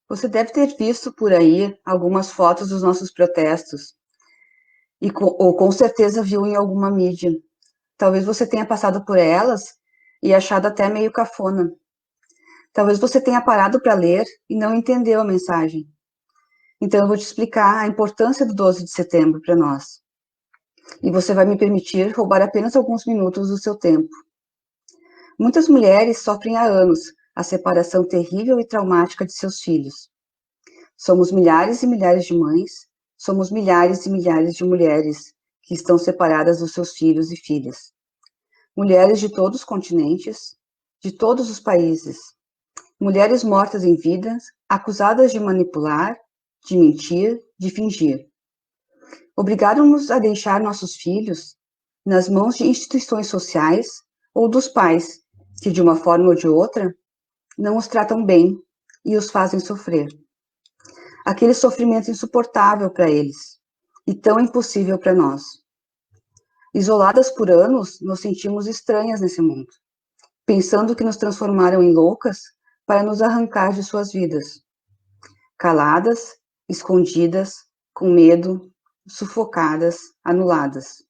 Você deve ter visto por aí algumas fotos dos nossos protestos, ou com certeza viu em alguma mídia. Talvez você tenha passado por elas e achado até meio cafona. Talvez você tenha parado para ler e não entendeu a mensagem. Então, eu vou te explicar a importância do 12 de setembro para nós. E você vai me permitir roubar apenas alguns minutos do seu tempo. Muitas mulheres sofrem há anos a separação terrível e traumática de seus filhos. Somos milhares e milhares de mães, somos milhares e milhares de mulheres que estão separadas dos seus filhos e filhas. Mulheres de todos os continentes, de todos os países. Mulheres mortas em vida, acusadas de manipular, de mentir, de fingir. Obrigaram-nos a deixar nossos filhos nas mãos de instituições sociais ou dos pais, que de uma forma ou de outra não os tratam bem e os fazem sofrer. Aquele sofrimento insuportável para eles e tão impossível para nós. Isoladas por anos, nos sentimos estranhas nesse mundo, pensando que nos transformaram em loucas para nos arrancar de suas vidas. Caladas, escondidas, com medo, sufocadas, anuladas.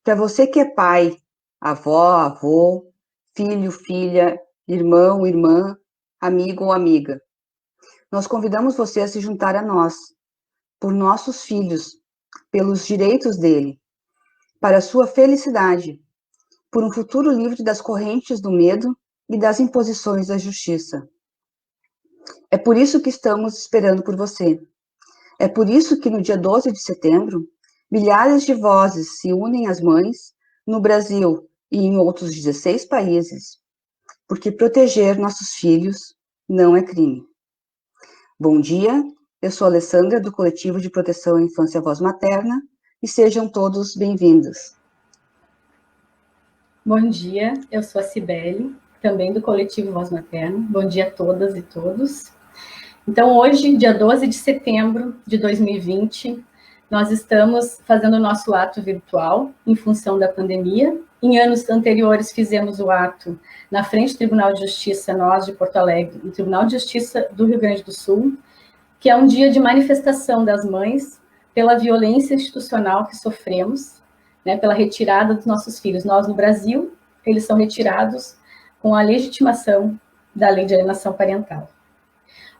Para você que é pai, avó, avô, filho, filha, irmão, irmã, amigo ou amiga, nós convidamos você a se juntar a nós, por nossos filhos, pelos direitos dele, para a sua felicidade, por um futuro livre das correntes do medo e das imposições da justiça. É por isso que estamos esperando por você. É por isso que no dia 12 de setembro, milhares de vozes se unem às mães, no Brasil e em outros 16 países, porque proteger nossos filhos não é crime. Bom dia, eu sou a Alessandra, do Coletivo de Proteção à Infância e Voz Materna, e sejam todos bem-vindos. Bom dia, eu sou a Cibele, também do Coletivo Voz Materna. Bom dia a todas e todos. Então, hoje, dia 12 de setembro de 2020, nós estamos fazendo o nosso ato virtual em função da pandemia. Em anos anteriores, fizemos o ato na frente do Tribunal de Justiça, nós de Porto Alegre, e Tribunal de Justiça do Rio Grande do Sul, que é um dia de manifestação das mães pela violência institucional que sofremos, né, pela retirada dos nossos filhos. Nós, no Brasil, eles são retirados com a legitimação da Lei de Alienação Parental.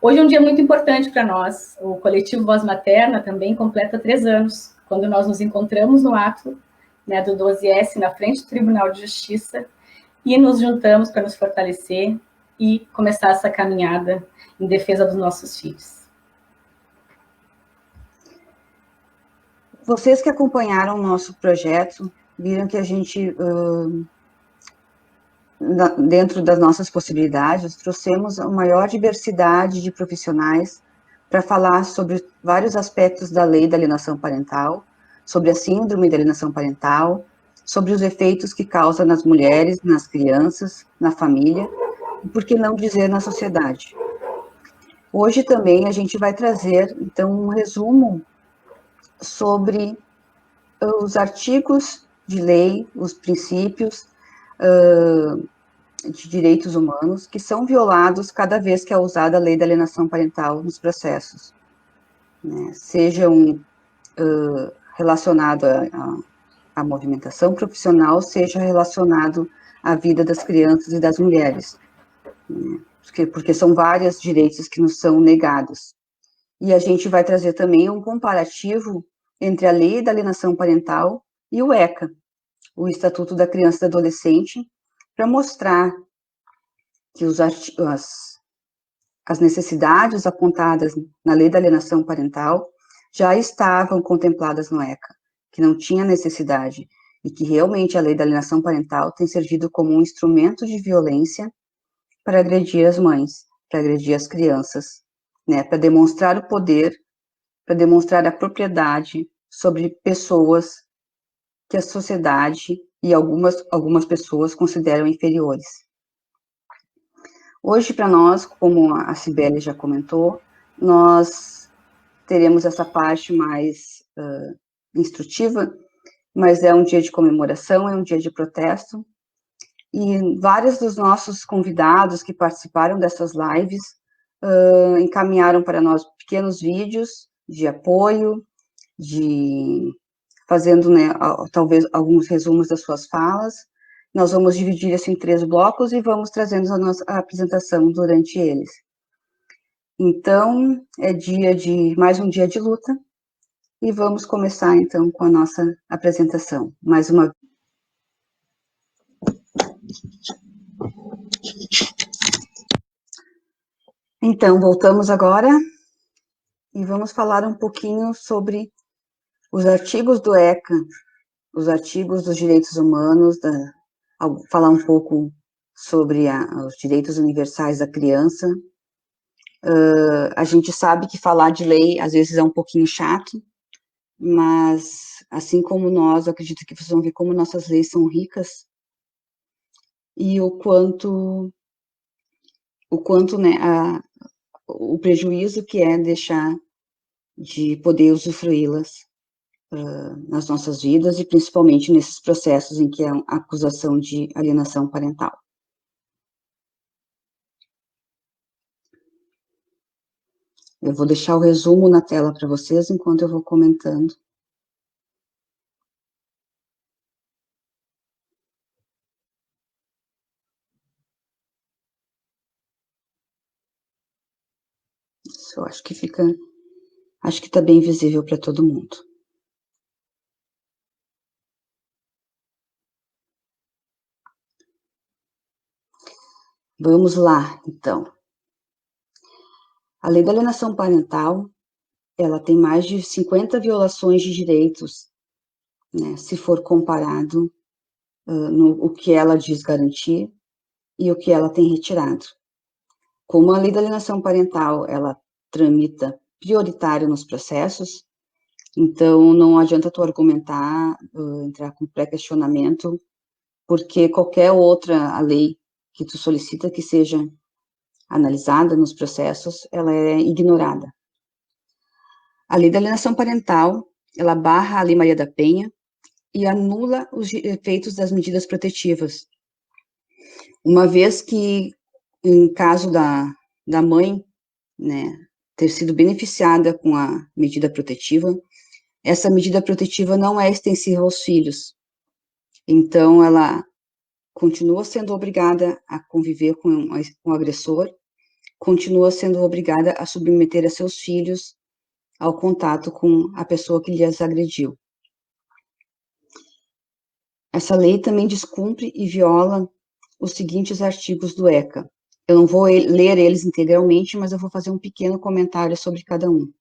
Hoje é um dia muito importante para nós. O Coletivo Voz Materna também completa 3 anos, quando nós nos encontramos no ato, né, do 12S, na frente do Tribunal de Justiça, e nos juntamos para nos fortalecer e começar essa caminhada em defesa dos nossos filhos. Vocês que acompanharam o nosso projeto, viram que a gente, dentro das nossas possibilidades, trouxemos a maior diversidade de profissionais para falar sobre vários aspectos da lei da alienação parental, sobre a síndrome da alienação parental, sobre os efeitos que causa nas mulheres, nas crianças, na família, e por que não dizer na sociedade. Hoje também a gente vai trazer, então, um resumo sobre os artigos de lei, os princípios de direitos humanos que são violados cada vez que é usada a lei da alienação parental nos processos, né? Sejam relacionado à movimentação profissional, seja relacionado à vida das crianças e das mulheres, né? Porque são vários direitos que nos são negados. E a gente vai trazer também um comparativo entre a lei da alienação parental e o ECA, o Estatuto da Criança e do Adolescente, para mostrar que as necessidades apontadas na lei da alienação parental já estavam contempladas no ECA, que não tinha necessidade, e que realmente a lei da alienação parental tem servido como um instrumento de violência para agredir as mães, para agredir as crianças, né, para demonstrar o poder, para demonstrar a propriedade sobre pessoas que a sociedade e algumas pessoas consideram inferiores. Hoje, para nós, como a Cibele já comentou, nós teremos essa parte mais instrutiva, mas é um dia de comemoração, é um dia de protesto, e vários dos nossos convidados que participaram dessas lives encaminharam para nós pequenos vídeos de apoio, fazendo, né, talvez alguns resumos das suas falas. Nós vamos dividir isso em 3 blocos e vamos trazendo a nossa apresentação durante eles. Então, é mais um dia de luta, e vamos começar, então, com a nossa apresentação. Mais uma. Então, voltamos agora e vamos falar um pouquinho sobre os artigos do ECA, os artigos dos direitos humanos, falar um pouco sobre os direitos universais da criança. A gente sabe que falar de lei, às vezes, é um pouquinho chato, mas, assim como nós, eu acredito que vocês vão ver como nossas leis são ricas, e o quanto, né, o prejuízo que é deixar de poder usufruí-las nas nossas vidas, e principalmente nesses processos em que é a acusação de alienação parental. Eu vou deixar o resumo na tela para vocês, enquanto eu vou comentando. Isso, eu acho que está bem visível para todo mundo. Vamos lá, então. A lei da alienação parental, ela tem mais de 50 violações de direitos, né, se for comparado o que ela diz garantir e o que ela tem retirado. Como a lei da alienação parental, ela tramita prioritário nos processos, então não adianta tu argumentar, entrar com pré-questionamento, porque qualquer outra lei que tu solicita que seja analisada nos processos, ela é ignorada. A lei da alienação parental, ela barra a Lei Maria da Penha e anula os efeitos das medidas protetivas. Uma vez que, em caso da mãe, né, ter sido beneficiada com a medida protetiva, essa medida protetiva não é extensiva aos filhos. Então, ela continua sendo obrigada a conviver com o agressor, continua sendo obrigada a submeter a seus filhos ao contato com a pessoa que lhes agrediu. Essa lei também descumpre e viola os seguintes artigos do ECA. Eu não vou ler eles integralmente, mas eu vou fazer um pequeno comentário sobre cada um.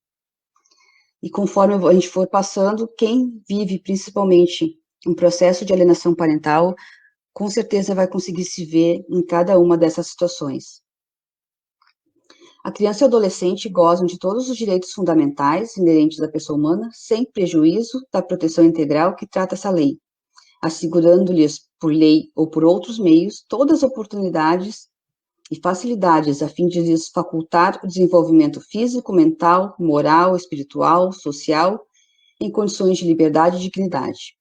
E conforme a gente for passando, quem vive principalmente um processo de alienação parental, com certeza vai conseguir se ver em cada uma dessas situações. A criança e o adolescente gozam de todos os direitos fundamentais inerentes à pessoa humana, sem prejuízo da proteção integral que trata essa lei, assegurando-lhes, por lei ou por outros meios, todas as oportunidades e facilidades a fim de lhes facultar o desenvolvimento físico, mental, moral, espiritual, social, em condições de liberdade e dignidade.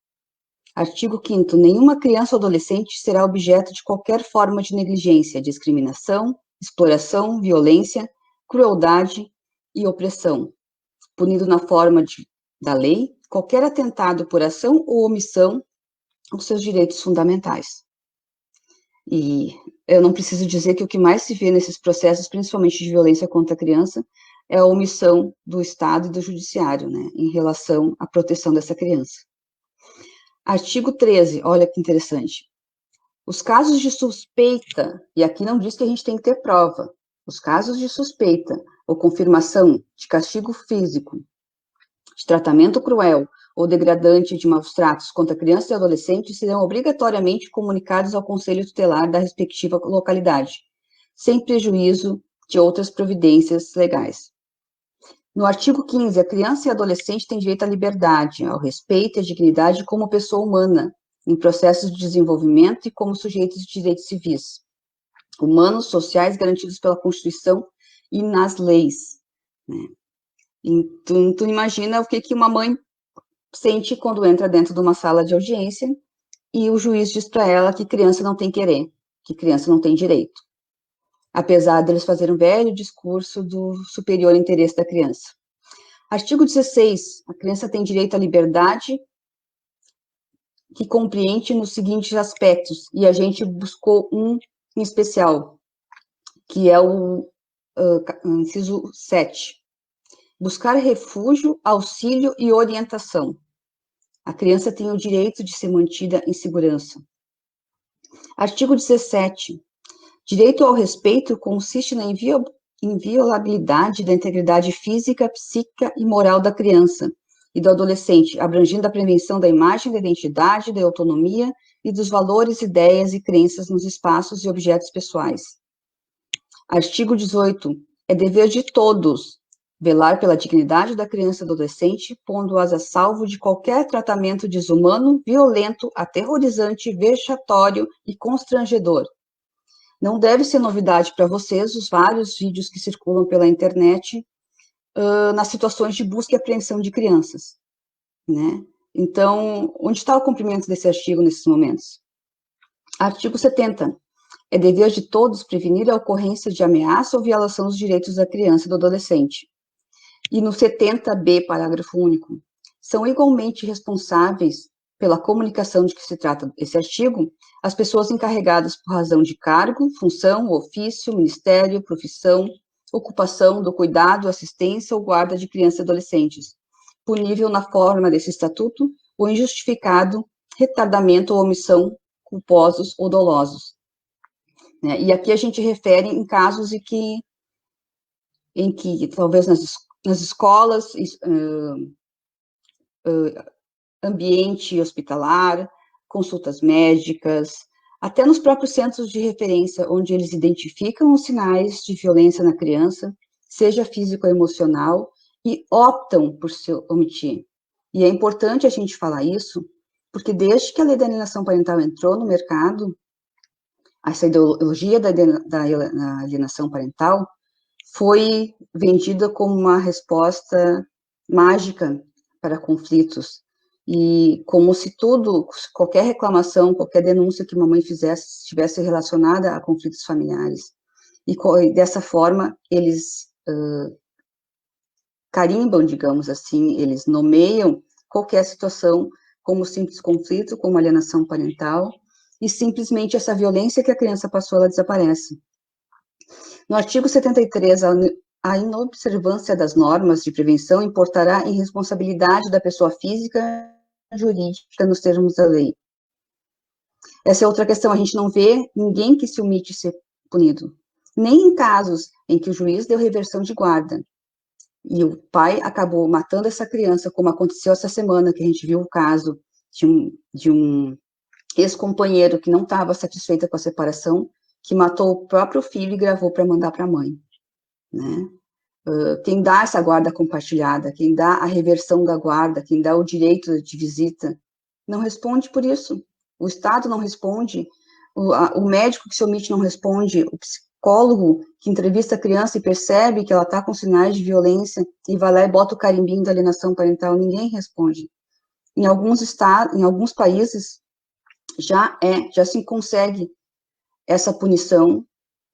Artigo 5º. Nenhuma criança ou adolescente será objeto de qualquer forma de negligência, discriminação, exploração, violência, crueldade e opressão, punido na forma da lei qualquer atentado por ação ou omissão aos seus direitos fundamentais. E eu não preciso dizer que o que mais se vê nesses processos, principalmente de violência contra a criança, é a omissão do Estado e do Judiciário, né, em relação à proteção dessa criança. Artigo 13, olha que interessante. Os casos de suspeita, e aqui não diz que a gente tem que ter prova, os casos de suspeita ou confirmação de castigo físico, de tratamento cruel ou degradante de maus tratos contra crianças e adolescentes serão obrigatoriamente comunicados ao Conselho Tutelar da respectiva localidade, sem prejuízo de outras providências legais. No artigo 15, a criança e adolescente têm direito à liberdade, ao respeito e à dignidade como pessoa humana, em processos de desenvolvimento e como sujeitos de direitos civis, humanos, sociais, garantidos pela Constituição e nas leis, né? Então, tu imagina o que uma mãe sente quando entra dentro de uma sala de audiência e o juiz diz para ela que criança não tem querer, que criança não tem direito. apesar deles fazerem um velho discurso do superior interesse da criança. Artigo 16, a criança tem direito à liberdade, que compreende nos seguintes aspectos, e a gente buscou um em especial, que é o inciso 7. Buscar refúgio, auxílio e orientação. A criança tem o direito de ser mantida em segurança. Artigo 17. Direito ao respeito consiste na inviolabilidade da integridade física, psíquica e moral da criança e do adolescente, abrangindo a prevenção da imagem, da identidade, da autonomia e dos valores, ideias e crenças nos espaços e objetos pessoais. Artigo 18. É dever de todos velar pela dignidade da criança e do adolescente, pondo-as a salvo de qualquer tratamento desumano, violento, aterrorizante, vexatório e constrangedor. Não deve ser novidade para vocês os vários vídeos que circulam pela internet nas situações de busca e apreensão de crianças, né? Então, onde está o cumprimento desse artigo nesses momentos? Artigo 70. É dever de todos prevenir a ocorrência de ameaça ou violação dos direitos da criança e do adolescente. E no 70b, parágrafo único, são igualmente responsáveis pela comunicação de que se trata esse artigo as pessoas encarregadas por razão de cargo, função, ofício, ministério, profissão, ocupação do cuidado, assistência ou guarda de crianças e adolescentes, punível na forma desse estatuto o injustificado retardamento ou omissão culposos ou dolosos. E aqui a gente refere em casos em que talvez nas escolas, ambiente hospitalar, consultas médicas, até nos próprios centros de referência, onde eles identificam os sinais de violência na criança, seja físico ou emocional, e optam por se omitir. E é importante a gente falar isso, porque desde que a lei da alienação parental entrou no mercado, essa ideologia da alienação parental foi vendida como uma resposta mágica para conflitos, e como se qualquer reclamação, qualquer denúncia que uma mãe fizesse, estivesse relacionada a conflitos familiares. E dessa forma, eles carimbam, digamos assim, eles nomeiam qualquer situação como simples conflito, como alienação parental, e simplesmente essa violência que a criança passou, ela desaparece. No artigo 73, a inobservância das normas de prevenção importará em responsabilidade da pessoa física e jurídica nos termos da lei. Essa é outra questão, a gente não vê ninguém que se omite ser punido, nem em casos em que o juiz deu reversão de guarda, e o pai acabou matando essa criança, como aconteceu essa semana, que a gente viu o caso de um ex-companheiro que não estava satisfeita com a separação, que matou o próprio filho e gravou para mandar para a mãe, né? Quem dá essa guarda compartilhada, quem dá a reversão da guarda, quem dá o direito de visita, não responde por isso. O Estado não responde, o médico que se omite não responde, o psicólogo que entrevista a criança e percebe que ela está com sinais de violência e vai lá e bota o carimbinho da alienação parental, ninguém responde. Em alguns estados, em alguns países, já se consegue essa punição,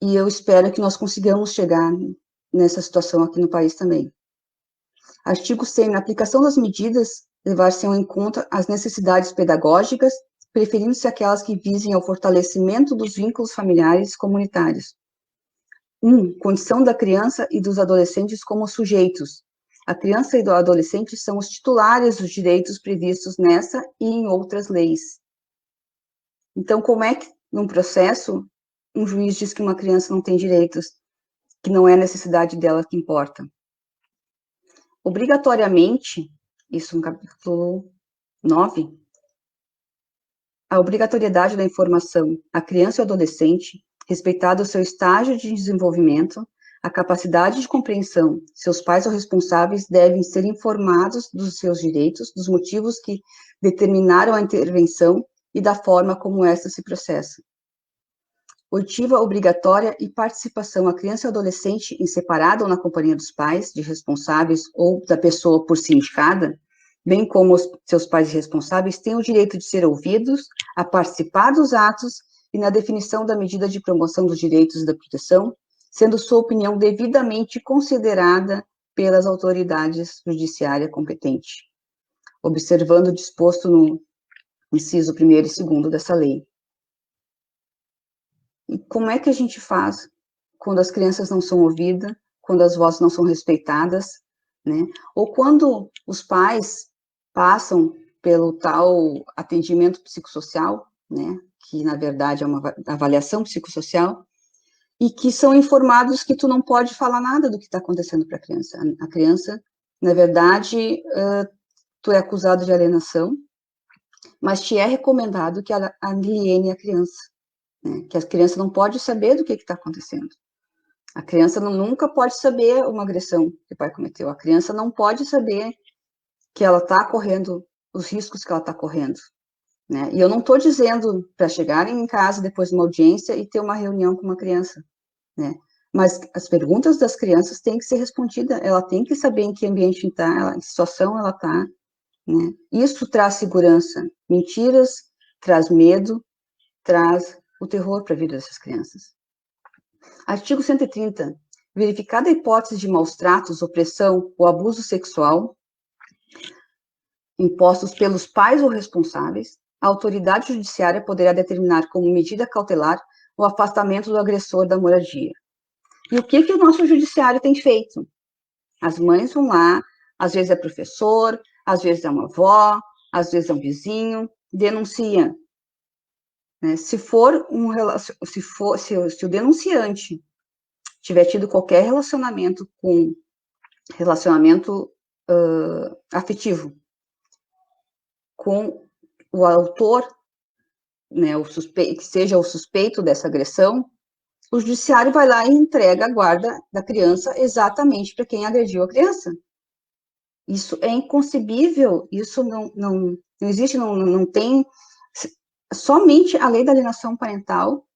e eu espero que nós consigamos chegar nessa situação aqui no país também. Artigo 100. Na aplicação das medidas, levar-se-ão em conta as necessidades pedagógicas, preferindo-se aquelas que visem ao fortalecimento dos vínculos familiares e comunitários. 1. Condição da criança e dos adolescentes como sujeitos. A criança e o adolescente são os titulares dos direitos previstos nessa e em outras leis. Então, como é que, num processo, um juiz diz que uma criança não tem direitos, que não é a necessidade dela que importa? Obrigatoriamente, isso no capítulo 9, a obrigatoriedade da informação à criança e ao adolescente, respeitado o seu estágio de desenvolvimento, a capacidade de compreensão, seus pais ou responsáveis devem ser informados dos seus direitos, dos motivos que determinaram a intervenção e da forma como esta se processa. Oitiva obrigatória e participação à criança e ao adolescente em separado ou na companhia dos pais, de responsáveis ou da pessoa por si indicada, bem como os seus pais responsáveis, têm o direito de ser ouvidos, a participar dos atos e na definição da medida de promoção dos direitos e da proteção, sendo sua opinião devidamente considerada pelas autoridades judiciárias competentes, observando o disposto no inciso 1º e 2º dessa lei. E como é que a gente faz quando as crianças não são ouvidas, quando as vozes não são respeitadas, né? Ou quando os pais passam pelo tal atendimento psicossocial, né? Que, na verdade, é uma avaliação psicossocial, e que são informados que tu não pode falar nada do que está acontecendo para a criança. A criança, na verdade, tu é acusado de alienação, mas te é recomendado que aliene a criança, né? Que a criança não pode saber do que está acontecendo. A criança nunca pode saber uma agressão que o pai cometeu. A criança não pode saber que ela está correndo os riscos que ela está correndo, né? E eu não estou dizendo para chegarem em casa depois de uma audiência e ter uma reunião com uma criança, né? Mas as perguntas das crianças têm que ser respondidas, ela tem que saber em que ambiente está, em que situação ela está, né? Isso traz segurança. Mentiras traz medo, traz o terror para a vida dessas crianças. Artigo 130. Verificada a hipótese de maus tratos, opressão ou abuso sexual impostos pelos pais ou responsáveis, a autoridade judiciária poderá determinar como medida cautelar o afastamento do agressor da moradia. E o que o nosso judiciário tem feito? As mães vão lá, às vezes é professor, às vezes é uma avó, às vezes é um vizinho, denuncia. Né? Se o denunciante tiver tido qualquer relacionamento afetivo com o autor, né, que seja o suspeito dessa agressão, o judiciário vai lá e entrega a guarda da criança exatamente para quem agrediu a criança. Isso é inconcebível, isso não existe, não tem, somente a lei da alienação parental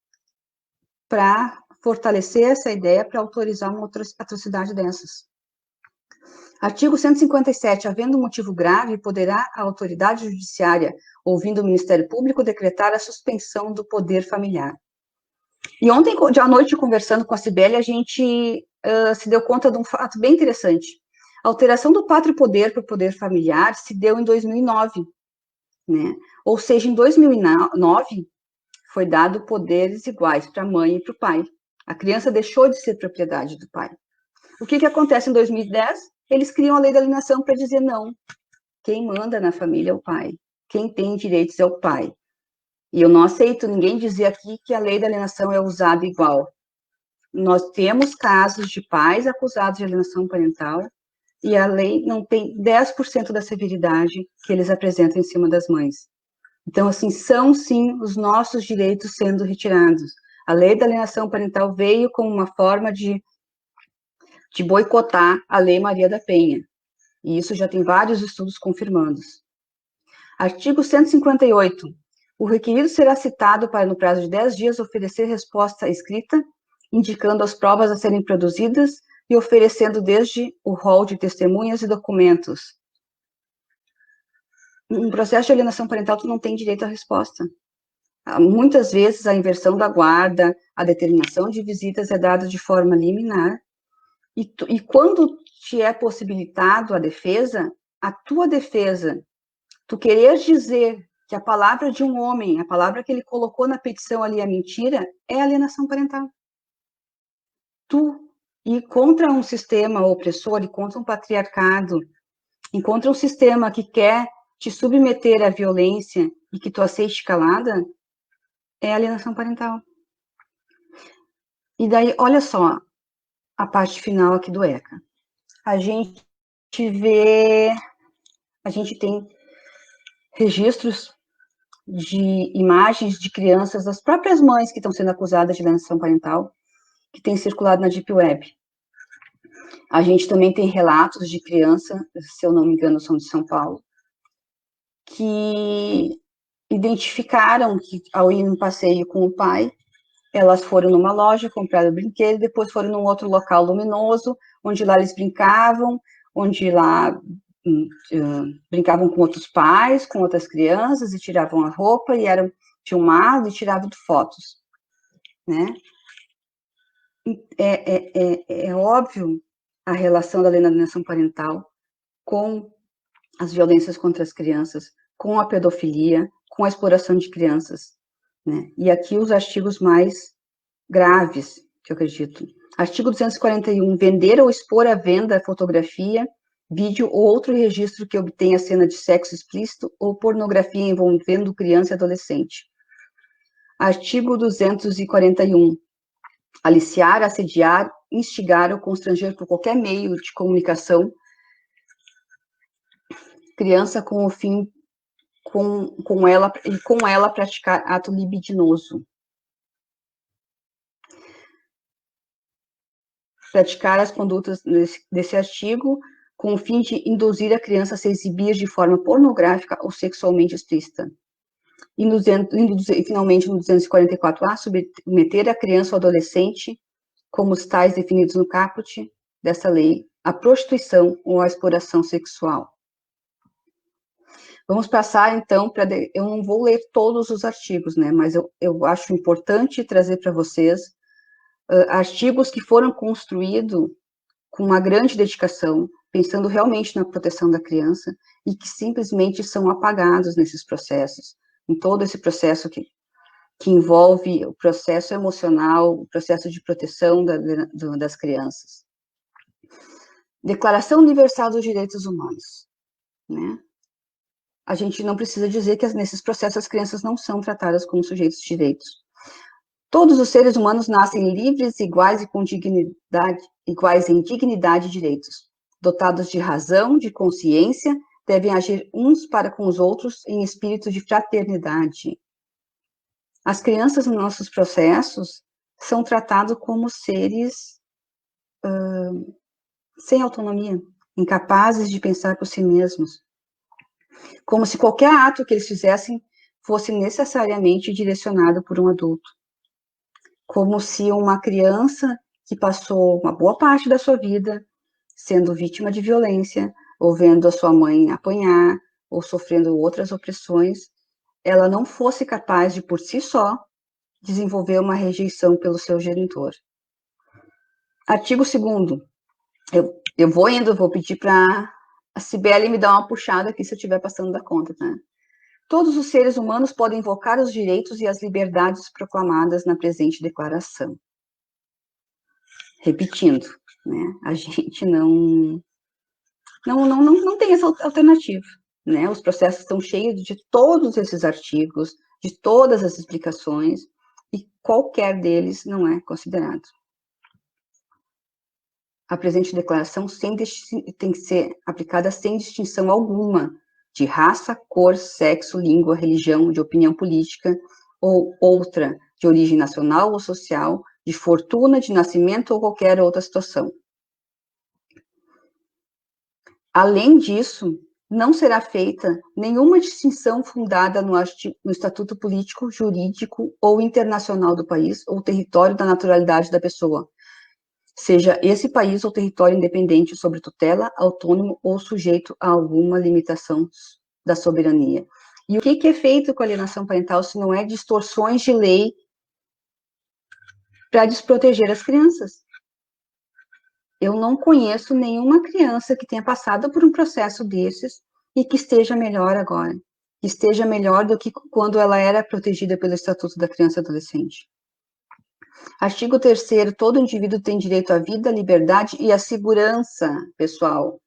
para fortalecer essa ideia, para autorizar uma outra atrocidade dessas. Artigo 157. Havendo motivo grave, poderá a autoridade judiciária, ouvindo o Ministério Público, decretar a suspensão do poder familiar. E ontem, à noite, conversando com a Cibele, a gente se deu conta de um fato bem interessante. A alteração do pátrio poder para o poder familiar se deu em 2009, né? Ou seja, em 2009, foi dado poderes iguais para a mãe e para o pai. A criança deixou de ser propriedade do pai. O que acontece em 2010? Eles criam a lei da alienação para dizer não. Quem manda na família é o pai. Quem tem direitos é o pai. E eu não aceito ninguém dizer aqui que a lei da alienação é usada igual. Nós temos casos de pais acusados de alienação parental e a lei não tem 10% da severidade que eles apresentam em cima das mães. Então, assim, são sim os nossos direitos sendo retirados. A lei da alienação parental veio como uma forma de boicotar a Lei Maria da Penha. E isso já tem vários estudos confirmando. Artigo 158. O requerido será citado para, no prazo de 10 dias, oferecer resposta escrita, indicando as provas a serem produzidas e oferecendo desde o rol de testemunhas e documentos. Em processo de alienação parental, tu não tem direito à resposta. Muitas vezes, a inversão da guarda, a determinação de visitas é dada de forma liminar, e quando te é possibilitado a defesa, a tua defesa, tu querer dizer que a palavra de um homem, a palavra que ele colocou na petição ali é mentira, é alienação parental. Tu ir contra um sistema opressor, e contra um patriarcado, e contra um sistema que quer te submeter à violência e que tu aceite calada, é alienação parental. E daí, olha só, a parte final aqui do ECA. A gente tem registros de imagens de crianças, das próprias mães que estão sendo acusadas de alienação parental, que tem circulado na Deep Web. A gente também tem relatos de criança, se eu não me engano, são de São Paulo, que identificaram que, ao ir no passeio com o pai, elas foram numa loja, compraram brinquedo, depois foram num outro local luminoso, onde lá eles brincavam, onde lá brincavam com outros pais, com outras crianças, e tiravam a roupa, e eram filmados e tiravam fotos, né? É óbvio a relação da lei da alienação parental com as violências contra as crianças, com a pedofilia, com a exploração de crianças, né? E aqui os artigos mais graves, que eu acredito. Artigo 241, vender ou expor à venda fotografia, vídeo ou outro registro que obtenha cena de sexo explícito ou pornografia envolvendo criança e adolescente. Artigo 241, aliciar, assediar, instigar ou constranger por qualquer meio de comunicação criança com o fim com ela praticar ato libidinoso. Praticar as condutas desse artigo com o fim de induzir a criança a se exibir de forma pornográfica ou sexualmente explícita. E finalmente, no 244A, submeter a criança ou adolescente, como os tais definidos no caput dessa lei, à prostituição ou à exploração sexual. Vamos passar, então, eu não vou ler todos os artigos, né, mas eu acho importante trazer para vocês artigos que foram construídos com uma grande dedicação, pensando realmente na proteção da criança, e que simplesmente são apagados nesses processos, em todo esse processo que envolve o processo emocional, o processo de proteção das crianças. Declaração Universal dos Direitos Humanos, né? A gente não precisa dizer que nesses processos as crianças não são tratadas como sujeitos de direitos. Todos os seres humanos nascem livres, iguais em dignidade e direitos. Dotados de razão, de consciência, devem agir uns para com os outros em espírito de fraternidade. As crianças nos nossos processos são tratadas como seres sem autonomia, incapazes de pensar por si mesmos, como se qualquer ato que eles fizessem fosse necessariamente direcionado por um adulto. Como se uma criança que passou uma boa parte da sua vida sendo vítima de violência, ou vendo a sua mãe apanhar, ou sofrendo outras opressões, ela não fosse capaz de, por si só, desenvolver uma rejeição pelo seu genitor. Artigo 2º. Eu vou pedir para a Cibele me dar uma puxada aqui se eu estiver passando da conta, tá? Todos os seres humanos podem invocar os direitos e as liberdades proclamadas na presente declaração. Repetindo, né? A gente não tem essa alternativa, né? Os processos estão cheios de todos esses artigos, de todas as explicações, e qualquer deles não é considerado. A presente declaração tem que ser aplicada sem distinção alguma de raça, cor, sexo, língua, religião, de opinião política ou outra, de origem nacional ou social, de fortuna, de nascimento ou qualquer outra situação. Além disso, não será feita nenhuma distinção fundada no Estatuto Político, Jurídico ou Internacional do país ou território da naturalidade da pessoa, seja esse país ou território independente sobre tutela, autônomo ou sujeito a alguma limitação da soberania. E o que é feito com a alienação parental se não é distorções de lei para desproteger as crianças? Eu não conheço nenhuma criança que tenha passado por um processo desses e que esteja melhor agora, que esteja melhor do que quando ela era protegida pelo Estatuto da Criança e Adolescente. Artigo 3º, todo indivíduo tem direito à vida, à liberdade e à segurança pessoal.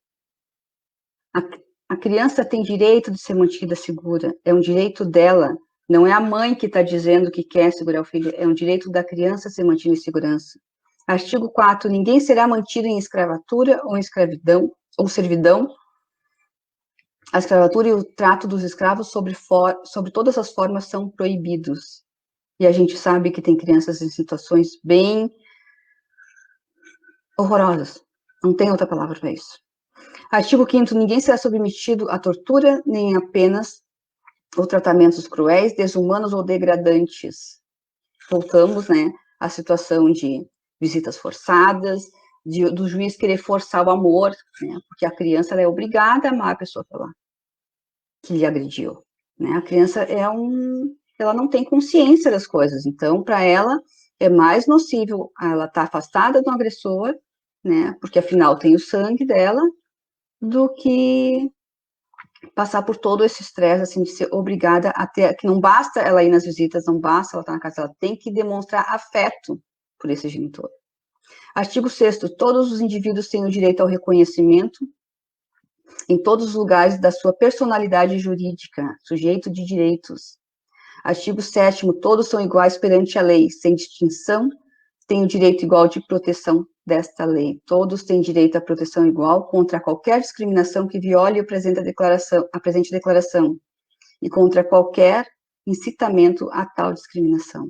A criança tem direito de ser mantida segura, é um direito dela, não é a mãe que está dizendo que quer segurar o filho, é um direito da criança ser mantida em segurança. Artigo 4º, ninguém será mantido em escravatura ou em escravidão ou servidão. A escravatura e o trato dos escravos sobre todas as formas são proibidos. E a gente sabe que tem crianças em situações bem horrorosas. Não tem outra palavra para isso. Artigo 5º, ninguém será submetido à tortura, nem a penas ou tratamentos cruéis, desumanos ou degradantes. Voltamos, né, à situação de visitas forçadas, do juiz querer forçar o amor, né, porque a criança ela é obrigada a amar a pessoa que lhe agrediu. Né? A criança ela não tem consciência das coisas, então, para ela, é mais nocivo ela estar afastada do agressor, né, porque afinal tem o sangue dela, do que passar por todo esse estresse, assim, de ser obrigada a ter, que não basta ela ir nas visitas, não basta ela estar na casa, ela tem que demonstrar afeto por esse genitor. Artigo 6º, todos os indivíduos têm o direito ao reconhecimento em todos os lugares da sua personalidade jurídica, sujeito de direitos. Artigo 7º, todos são iguais perante a lei, sem distinção, têm o direito igual de proteção desta lei. Todos têm direito à proteção igual contra qualquer discriminação que viole a presente declaração e contra qualquer incitamento a tal discriminação.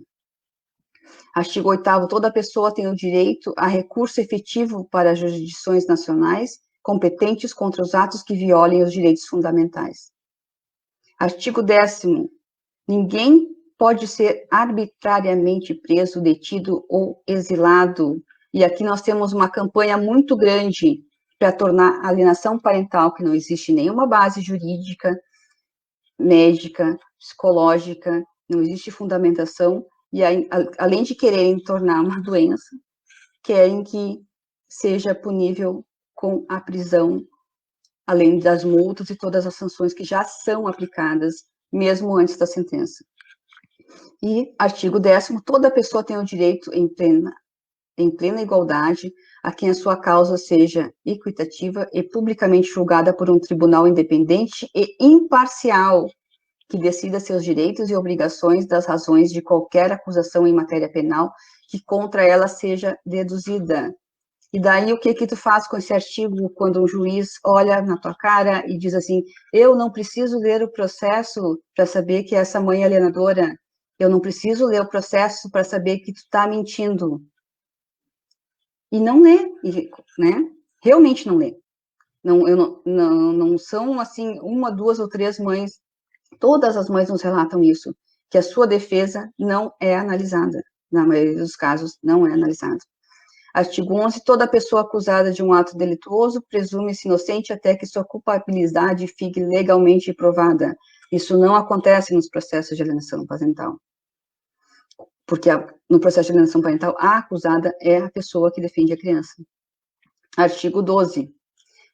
Artigo 8º, toda pessoa tem o direito a recurso efetivo para as jurisdições nacionais competentes contra os atos que violem os direitos fundamentais. Artigo 10º, ninguém pode ser arbitrariamente preso, detido ou exilado. E aqui nós temos uma campanha muito grande para tornar a alienação parental, que não existe nenhuma base jurídica, médica, psicológica, não existe fundamentação, e aí, além de quererem tornar uma doença, querem que seja punível com a prisão, além das multas e todas as sanções que já são aplicadas, mesmo antes da sentença. E, artigo 10º, toda pessoa tem o direito em plena igualdade a quem a sua causa seja equitativa e publicamente julgada por um tribunal independente e imparcial, que decida seus direitos e obrigações das razões de qualquer acusação em matéria penal que contra ela seja deduzida. E daí, o que tu faz com esse artigo quando um juiz olha na tua cara e diz assim, eu não preciso ler o processo para saber que essa mãe é alienadora, eu não preciso ler o processo para saber que tu está mentindo. E não lê, né? Realmente não lê. Não são, assim, uma, duas ou três mães, todas as mães nos relatam isso, que a sua defesa não é analisada. Na maioria dos casos, não é analisada. Artigo 11, toda pessoa acusada de um ato delituoso presume-se inocente até que sua culpabilidade fique legalmente provada. Isso não acontece nos processos de alienação parental. Porque no processo de alienação parental, a acusada é a pessoa que defende a criança. Artigo 12.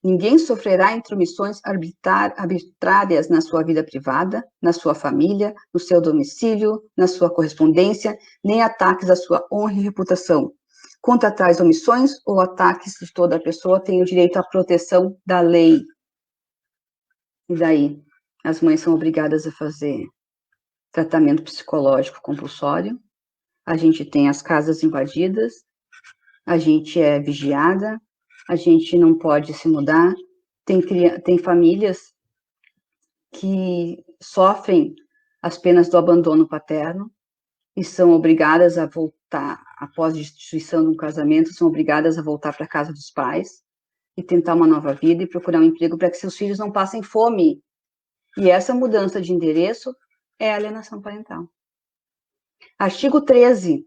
Ninguém sofrerá intromissões arbitrárias na sua vida privada, na sua família, no seu domicílio, na sua correspondência, nem ataques à sua honra e reputação. Contra tais omissões ou ataques de toda pessoa tem o direito à proteção da lei. E daí, as mães são obrigadas a fazer tratamento psicológico compulsório, a gente tem as casas invadidas, a gente é vigiada, a gente não pode se mudar, tem famílias que sofrem as penas do abandono paterno e são obrigadas a voltar, após a destituição de um casamento, são obrigadas a voltar para a casa dos pais e tentar uma nova vida e procurar um emprego para que seus filhos não passem fome. E essa mudança de endereço é alienação parental. Artigo 13.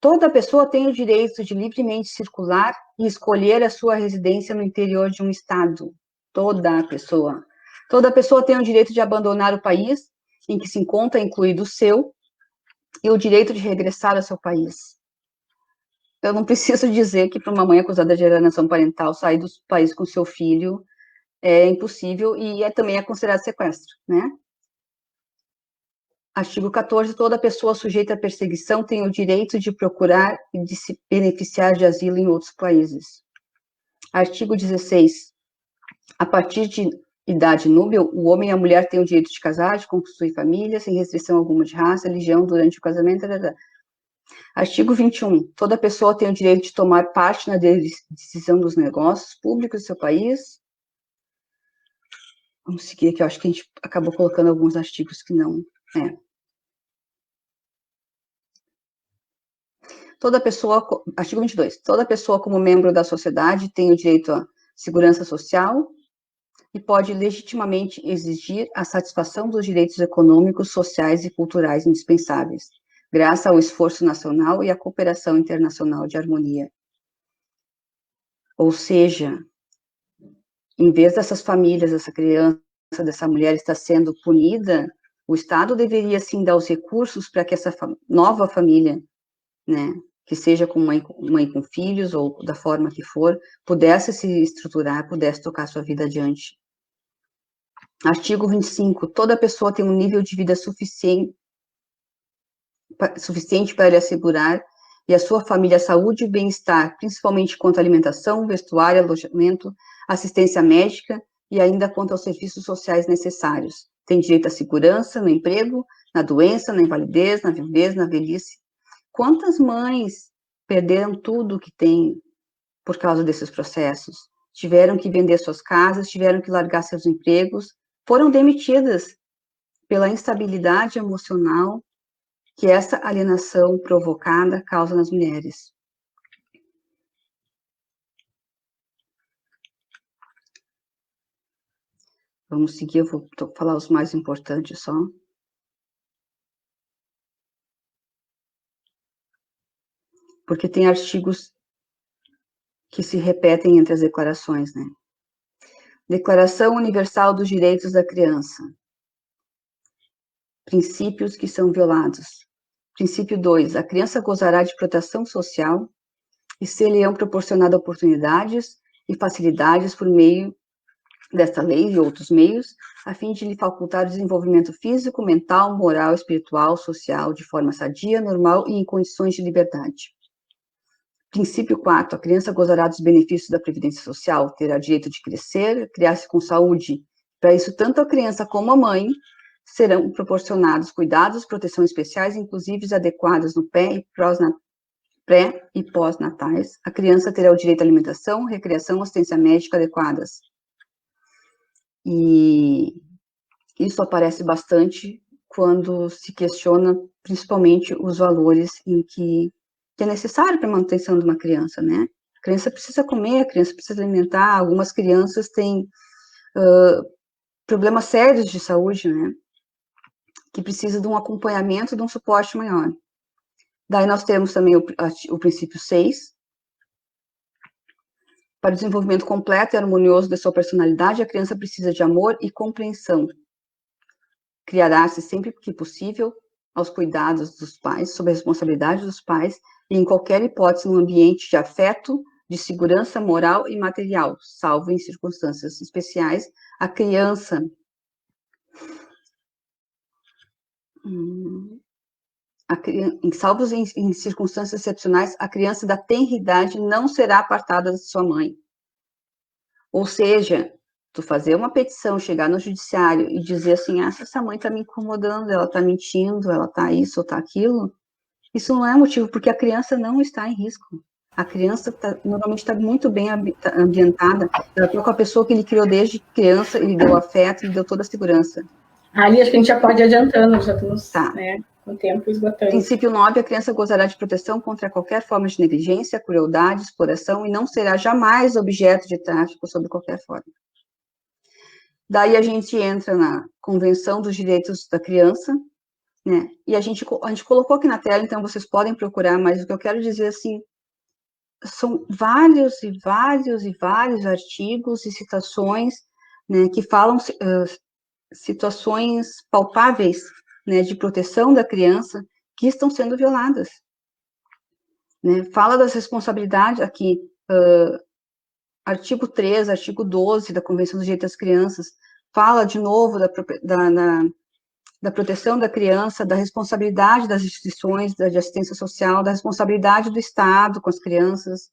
Toda pessoa tem o direito de livremente circular e escolher a sua residência no interior de um estado. Toda pessoa. Toda pessoa tem o direito de abandonar o país em que se encontra, incluído o seu, e o direito de regressar ao seu país. Eu não preciso dizer que para uma mãe acusada de alienação parental sair do país com seu filho é impossível e também é considerado sequestro, né? Artigo 14, toda pessoa sujeita à perseguição tem o direito de procurar e de se beneficiar de asilo em outros países. Artigo 16, a partir de idade núbil, o homem e a mulher têm o direito de casar, de constituir família, sem restrição alguma de raça, religião, durante o casamento, etc. Artigo 21, toda pessoa tem o direito de tomar parte na decisão dos negócios públicos do seu país. Vamos seguir aqui, eu acho que a gente acabou colocando alguns artigos que não... Toda pessoa, artigo 22, toda pessoa como membro da sociedade tem o direito à segurança social e pode legitimamente exigir a satisfação dos direitos econômicos, sociais e culturais indispensáveis, graças ao esforço nacional e à cooperação internacional de harmonia. Ou seja, em vez dessas famílias, dessa criança, dessa mulher estar sendo punida, o Estado deveria, sim, dar os recursos para que essa nova família, né, que seja com mãe com filhos, ou da forma que for, pudesse se estruturar, pudesse tocar sua vida adiante. Artigo 25. Toda pessoa tem um nível de vida suficiente para lhe assegurar e a sua família saúde e bem-estar, principalmente quanto à alimentação, vestuário, alojamento, assistência médica e ainda quanto aos serviços sociais necessários. Tem direito à segurança no emprego, na doença, na invalidez, na viuvez, na velhice. Quantas mães perderam tudo que têm por causa desses processos? Tiveram que vender suas casas, tiveram que largar seus empregos, foram demitidas pela instabilidade emocional que essa alienação provocada causa nas mulheres. Vamos seguir, eu vou falar os mais importantes só. Porque tem artigos que se repetem entre as declarações, né? Declaração Universal dos Direitos da Criança. Princípios que são violados. Princípio 2. A criança gozará de proteção social e ser-lhe-ão proporcionadas oportunidades e facilidades por meio desta lei e outros meios, a fim de lhe facultar o desenvolvimento físico, mental, moral, espiritual, social, de forma sadia, normal e em condições de liberdade. Princípio 4. A criança gozará dos benefícios da Previdência Social, terá direito de crescer, criar-se com saúde. Para isso, tanto a criança como a mãe serão proporcionados cuidados, proteções especiais, inclusive adequadas no pré e pós-natais. A criança terá o direito à alimentação, recreação, assistência médica adequadas. E isso aparece bastante quando se questiona, principalmente, os valores em que é necessário para a manutenção de uma criança, né? A criança precisa comer, a criança precisa alimentar, algumas crianças têm problemas sérios de saúde, né? Que precisa de um acompanhamento, de um suporte maior. Daí nós temos também o princípio 6. Para o desenvolvimento completo e harmonioso da sua personalidade, a criança precisa de amor e compreensão. Criará-se sempre que possível aos cuidados dos pais, sob a responsabilidade dos pais, e em qualquer hipótese num ambiente de afeto, de segurança moral e material, salvo em circunstâncias especiais, a criança salvos em circunstâncias excepcionais, a criança da tenra idade não será apartada de sua mãe. Ou seja, tu fazer uma petição, chegar no judiciário e dizer assim, essa mãe está me incomodando, ela está mentindo, ela está isso ou está aquilo, isso não é motivo, porque a criança não está em risco. A criança normalmente está muito bem ambientada, ela está com a pessoa que ele criou desde criança, ele deu afeto, ele deu toda a segurança. Ali acho que a gente já pode ir adiantando, já estamos com o tempo esgotando. Princípio 9, a criança gozará de proteção contra qualquer forma de negligência, crueldade, exploração e não será jamais objeto de tráfico sob qualquer forma. Daí a gente entra na Convenção dos Direitos da Criança, né? E a gente colocou aqui na tela, então vocês podem procurar, mas o que eu quero dizer assim, são vários artigos e citações, né, que falam situações palpáveis, né, de proteção da criança que estão sendo violadas. Né? Fala das responsabilidades aqui, artigo 3, artigo 12 da Convenção dos Direitos das Crianças, fala de novo da proteção da criança, da responsabilidade das instituições de assistência social, da responsabilidade do Estado com as crianças.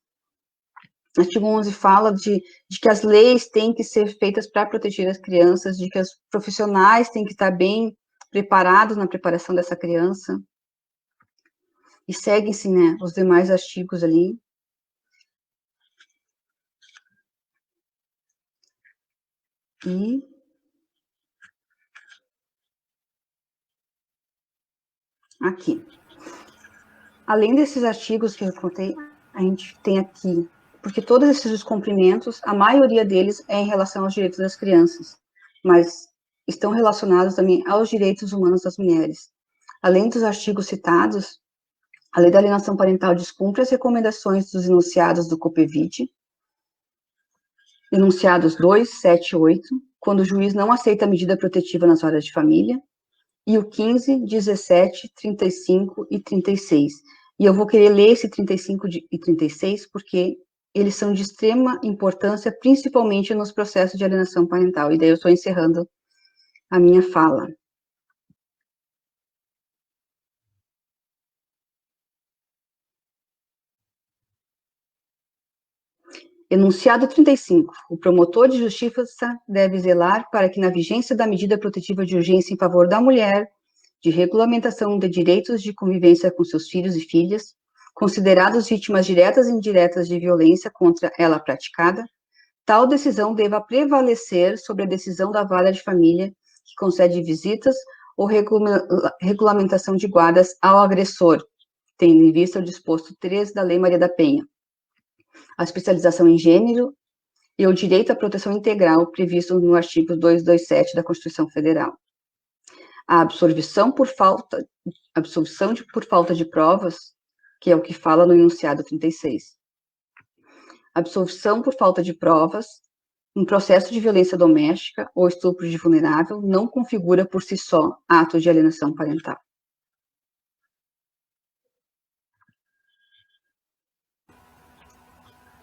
Artigo 11 fala de que as leis têm que ser feitas para proteger as crianças, de que os profissionais têm que estar bem preparados na preparação dessa criança. E seguem-se, né, os demais artigos ali. E aqui. Além desses artigos que eu contei, a gente tem aqui, porque todos esses descumprimentos, a maioria deles é em relação aos direitos das crianças, mas estão relacionados também aos direitos humanos das mulheres. Além dos artigos citados, a Lei da Alienação Parental descumpre as recomendações dos enunciados do COPEVID, enunciados 2, 7 e 8, quando o juiz não aceita a medida protetiva nas horas de família, e o 15, 17, 35 e 36. E eu vou querer ler esse 35 e 36, porque eles são de extrema importância, principalmente nos processos de alienação parental. E daí eu estou encerrando a minha fala. Enunciado 35. O promotor de justiça deve zelar para que, na vigência da medida protetiva de urgência em favor da mulher, de regulamentação de direitos de convivência com seus filhos e filhas, considerados vítimas diretas e indiretas de violência contra ela praticada, tal decisão deva prevalecer sobre a decisão da vara de família que concede visitas ou regulamentação de guardas ao agressor, tendo em vista o disposto 3 da Lei Maria da Penha, a especialização em gênero e o direito à proteção integral previsto no artigo 227 da Constituição Federal. A absolvição por falta de provas, que é o que fala no enunciado 36. Absolvição por falta de provas, um processo de violência doméstica ou estupro de vulnerável não configura por si só ato de alienação parental.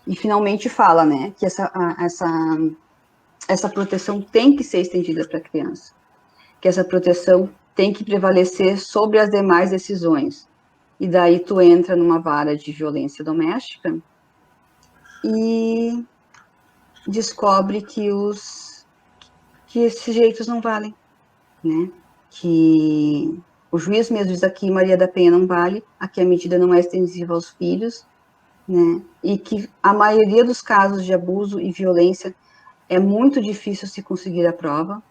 E finalmente fala, né, que essa proteção tem que ser estendida para a criança, que essa proteção tem que prevalecer sobre as demais decisões. E daí tu entra numa vara de violência doméstica e descobre que esses direitos não valem, né? Que o juiz mesmo diz aqui, Maria da Penha não vale, aqui a medida não é extensiva aos filhos, né? E que a maioria dos casos de abuso e violência é muito difícil se conseguir a prova,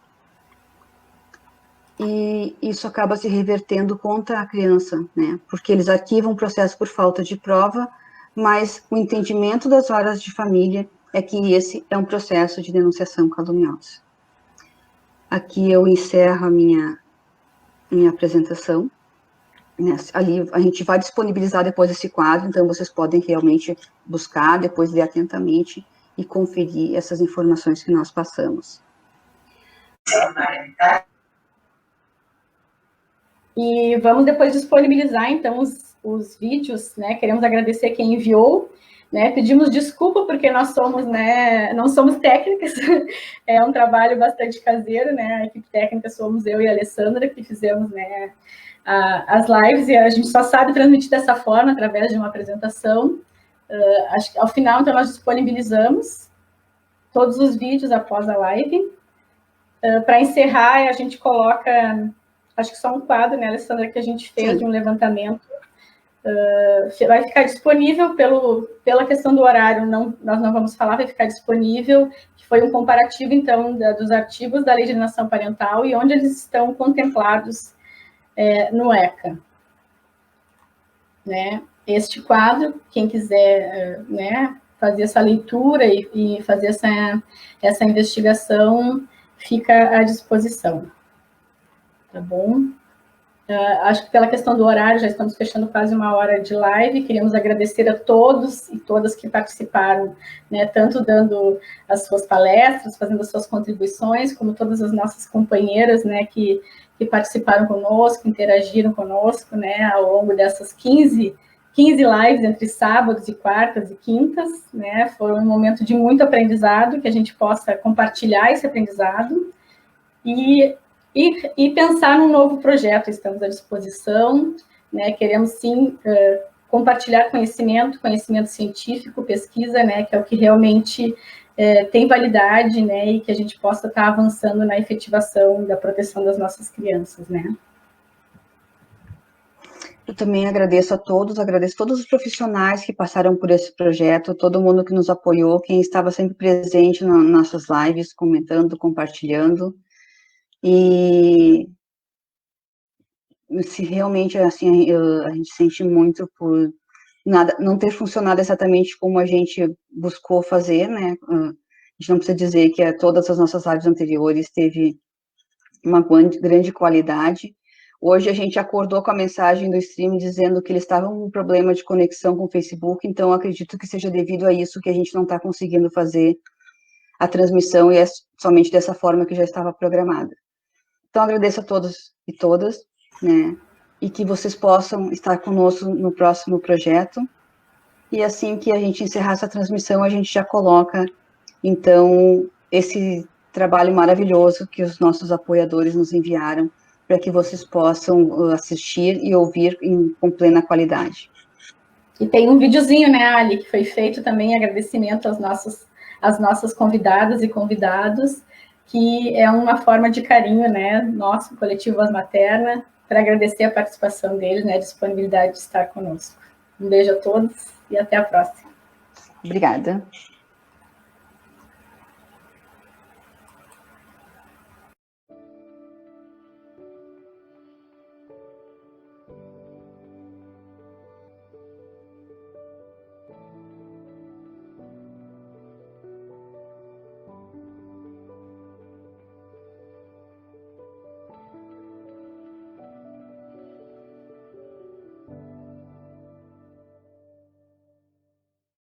e isso acaba se revertendo contra a criança, né? Porque eles arquivam o processo por falta de prova, mas o entendimento das varas de família é que esse é um processo de denunciação caluniosa. Aqui eu encerro a minha apresentação. Ali a gente vai disponibilizar depois esse quadro, então vocês podem realmente buscar, depois ler atentamente e conferir essas informações que nós passamos. E vamos depois disponibilizar, então, os vídeos, né? Queremos agradecer quem enviou, né? Pedimos desculpa porque nós somos, né? Não somos técnicas, é um trabalho bastante caseiro, né? A equipe técnica somos eu e a Alessandra, que fizemos, né, as lives, e a gente só sabe transmitir dessa forma, através de uma apresentação. Acho que ao final, então, nós disponibilizamos todos os vídeos após a live. Para encerrar, a gente coloca, acho que só um quadro, né, Alessandra, que a gente fez de um levantamento. Vai ficar disponível pela questão do horário, nós não vamos falar, vai ficar disponível, que foi um comparativo, então, dos artigos da Lei de Alienação Parental e onde eles estão contemplados no ECA. Né? Este quadro, quem quiser, né, fazer essa leitura e fazer essa investigação, fica à disposição. Tá bom? Acho que pela questão do horário, já estamos fechando quase 1 hora de live. Queríamos agradecer a todos e todas que participaram, né, tanto dando as suas palestras, fazendo as suas contribuições, como todas as nossas companheiras, né, que participaram conosco, interagiram conosco, né, ao longo dessas 15 lives, entre sábados e quartas e quintas, né, foi um momento de muito aprendizado, que a gente possa compartilhar esse aprendizado e pensar num novo projeto. Estamos à disposição, né, queremos sim compartilhar conhecimento científico, pesquisa, né, que é o que realmente tem validade, né, e que a gente possa estar avançando na efetivação da proteção das nossas crianças, né. Eu também agradeço a todos, agradeço todos os profissionais que passaram por esse projeto, todo mundo que nos apoiou, quem estava sempre presente nas nossas lives, comentando, compartilhando, e se realmente, assim, a gente sente muito por não ter funcionado exatamente como a gente buscou fazer, né, a gente não precisa dizer que todas as nossas lives anteriores teve uma grande qualidade. Hoje a gente acordou com a mensagem do stream dizendo que eles estavam com um problema de conexão com o Facebook, então acredito que seja devido a isso que a gente não está conseguindo fazer a transmissão, e é somente dessa forma que já estava programada. Então agradeço a todos e todas, né, e que vocês possam estar conosco no próximo projeto. E assim que a gente encerrar essa transmissão, a gente já coloca, então, esse trabalho maravilhoso que os nossos apoiadores nos enviaram, para que vocês possam assistir e ouvir com plena qualidade. E tem um videozinho, né, Ali, que foi feito também em agradecimento às nossas convidadas e convidados, que é uma forma de carinho, né, nosso, Coletivo Voz Materna, para agradecer a participação deles, né, a disponibilidade de estar conosco. Um beijo a todos e até a próxima. Obrigada.